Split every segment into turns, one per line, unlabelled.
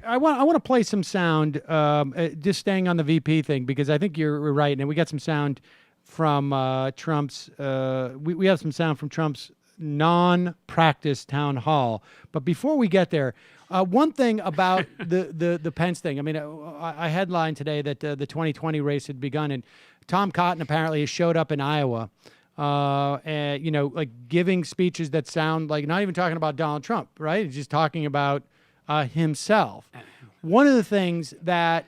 I want to play some sound, just staying on the VP thing, because I think you're right, and we got some sound from Trump's. We have some sound from Trump's non-practice town hall. But before we get there, one thing about the Pence thing. I mean, I headlined today that the 2020 race had begun, and Tom Cotton apparently has showed up in Iowa. And like giving speeches that sound like not even talking about Donald Trump, right? He's just talking about himself. One of the things that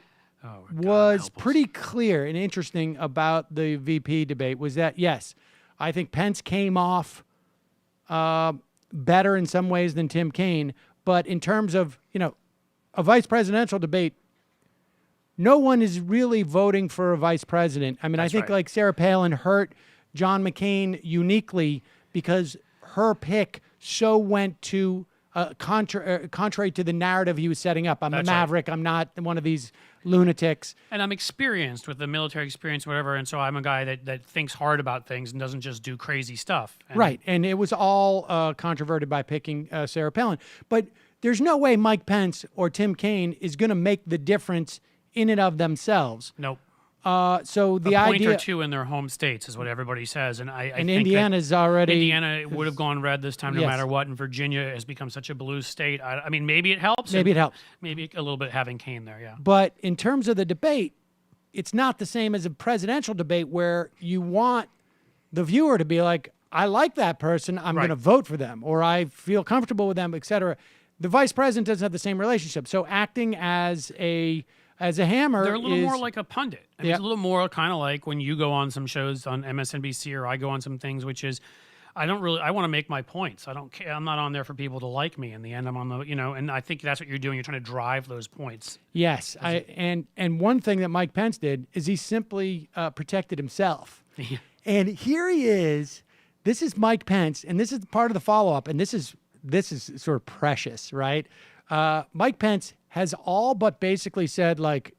was pretty clear and interesting about the VP debate was that, yes, I think Pence came off better in some ways than Tim Kaine, but in terms of, a vice presidential debate, no one is really voting for a vice president. I mean, I think like Sarah Palin hurt John McCain uniquely because her pick so went to contrary to the narrative he was setting up. I'm a maverick. Right. I'm not one of these lunatics.
And I'm experienced with the military experience, whatever, and so I'm a guy that thinks hard about things and doesn't just do crazy stuff.
Right, and it was all controverted by picking Sarah Palin. But there's no way Mike Pence or Tim Kaine is going to make the difference in and of themselves.
Nope.
So the
a point
idea
or two in their home states is what everybody says, and I think
Indiana's already
Indiana would have gone red this time no matter what, and Virginia has become such a blue state. I mean, maybe it helps.
Maybe it helps.
Maybe a little bit having Kaine there, yeah.
But in terms of the debate, it's not the same as a presidential debate where you want the viewer to be like, I like that person, I'm going to vote for them, or I feel comfortable with them, etc. The vice president doesn't have the same relationship. So acting as a hammer,
they're a little more like a pundit.
Yep.
It's a little more kind of like when you go on some shows on MSNBC or I go on some things, which is, I want to make my points. I don't care. I'm not on there for people to like me. In the end, I'm on the, and I think that's what you're doing. You're trying to drive those points.
Yes. And one thing that Mike Pence did is he simply protected himself. And here he is. This is Mike Pence, and this is part of the follow-up, and this is sort of precious, right? Mike Pence has all but basically said, like,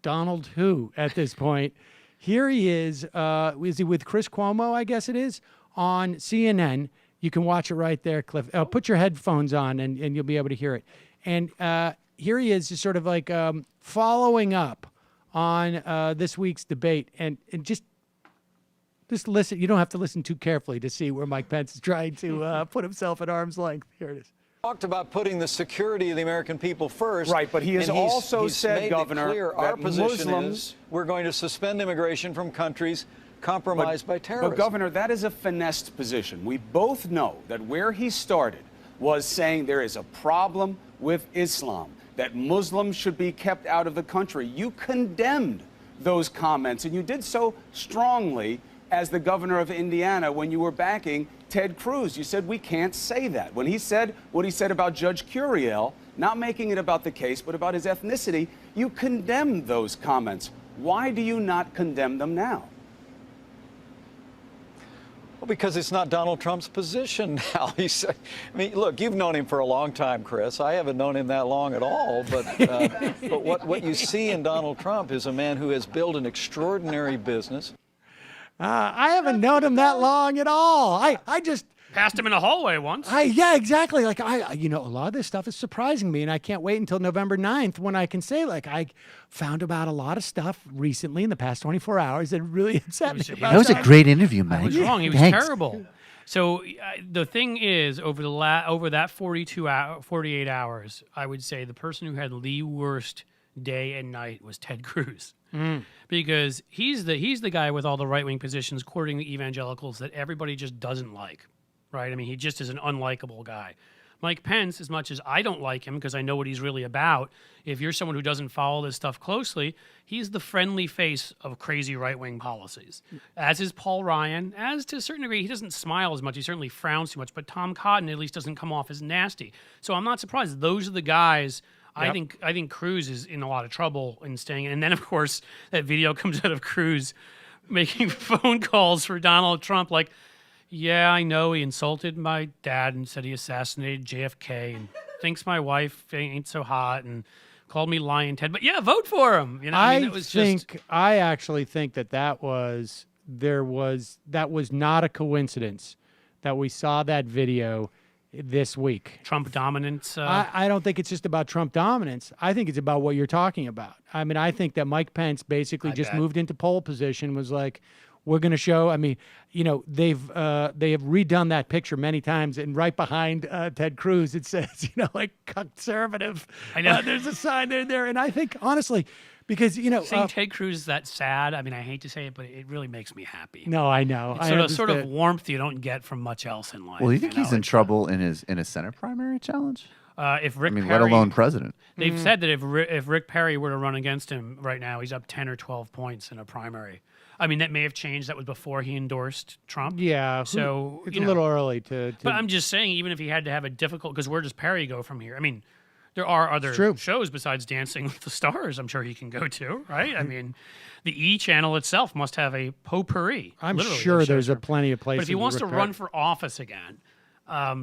Donald who at this point. Here he is he with Chris Cuomo, I guess it is, on CNN. You can watch it right there, Cliff. Put your headphones on and you'll be able to hear it. And here he is just sort of like following up on this week's debate. And just listen. You don't have to listen too carefully to see where Mike Pence is trying to put himself at arm's length. Here it is.
Talked about putting the security of the American people first.
Right, but he has also said,
made
Governor,
it clear
that
our position
Muslims
is we're going to suspend immigration from countries compromised by terrorism.
But, Governor, that is a finessed position. We both know that where he started was saying there is a problem with Islam, that Muslims should be kept out of the country. You condemned those comments, and you did so strongly as the governor of Indiana when you were backing Ted Cruz. You said we can't say that. When he said what he said about Judge Curiel, not making it about the case, but about his ethnicity, you condemned those comments. Why do you not condemn them now?
Well, because it's not Donald Trump's position now. Look, you've known him for a long time, Chris. I haven't known him that long at all. But what you see in Donald Trump is a man who has built an extraordinary business.
I haven't known him that long at all. I just
passed him in a hallway once.
Yeah, exactly. Like a lot of this stuff is surprising me, and I can't wait until November 9th when I can say, like, I found about a lot of stuff recently in the past 24 hours that really upset me.
That was a great interview, Mike.
I was wrong. He was terrible. So the thing is, over that 48 hours, I would say the person who had the worst day and night was Ted Cruz. Because he's the guy with all the right-wing positions courting the evangelicals that everybody just doesn't like, right? I mean, he just is an unlikable guy. Mike Pence, as much as I don't like him because I know what he's really about, if you're someone who doesn't follow this stuff closely, he's the friendly face of crazy right-wing policies. As is Paul Ryan. As to a certain degree, he doesn't smile as much. He certainly frowns too much. But Tom Cotton at least doesn't come off as nasty. So I'm not surprised. Those are the guys. Yep. I think Cruz is in a lot of trouble in staying in. And then, of course, that video comes out of Cruz making phone calls for Donald Trump like, yeah, I know he insulted my dad and said he assassinated JFK and thinks my wife ain't so hot and called me Lion Ted. But, yeah, vote for him.
I actually think that was not a coincidence that we saw that video this week.
Trump dominance.
I don't think it's just about Trump dominance. I think it's about what you're talking about. I mean, I think that Mike Pence basically just moved into pole position, was like, we're going to show. I mean, you know, they have redone that picture many times, and right behind Ted Cruz, it says, you know, like conservative.
I know.
There's a sign there, and I think honestly, because you know,
seeing Ted Cruz that sad. I mean, I hate to say it, but it really makes me happy.
no, I know.
It's sort of warmth you don't get from much else in life.
Well, you think he's in
It's,
trouble in a Senate primary challenge?
If Rick
I mean,
Perry,
let alone president.
they've said that if Rick Perry were to run against him right now, he's up 10 or 12 points in a primary. I mean, that may have changed. That was before he endorsed Trump.
Yeah.
So
it's
you
a
know,
little early to.
But I'm just saying, even if he had to have a difficult, because where does Perry go from here? I mean, there are other
true.
shows besides Dancing with the Stars. I'm sure he can go to, right? I mean, the E channel itself must have a potpourri.
I'm
literally,
sure
of
there's
shows
a plenty of places.
But if he wants to
Rick
run
Perry-
for office again,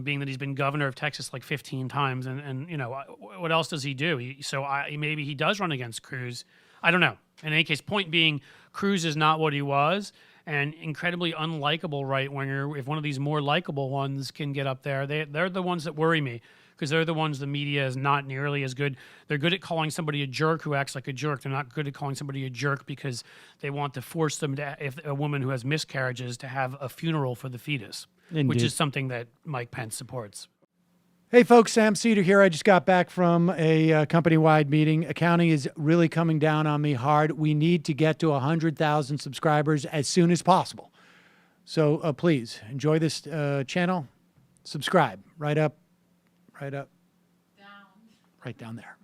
being that he's been governor of Texas like 15 times, and you know, what else does he do? Maybe he does run against Cruz. I don't know. In any case, point being, Cruz is not what he was, and incredibly unlikable right winger. If one of these more likable ones can get up there, they're the ones that worry me, because they're the ones the media is not nearly as good. They're good at calling somebody a jerk who acts like a jerk. They're not good at calling somebody a jerk because they want to force them to, if a woman who has miscarriages, to have a funeral for the fetus, which
Indeed.
is something that Mike Pence supports.
Hey folks, Sam Cedar here. I just got back from a company-wide meeting. Accounting is really coming down on me hard. We need to get to 100,000 subscribers as soon as possible. So please enjoy this channel. Subscribe right up, right down there.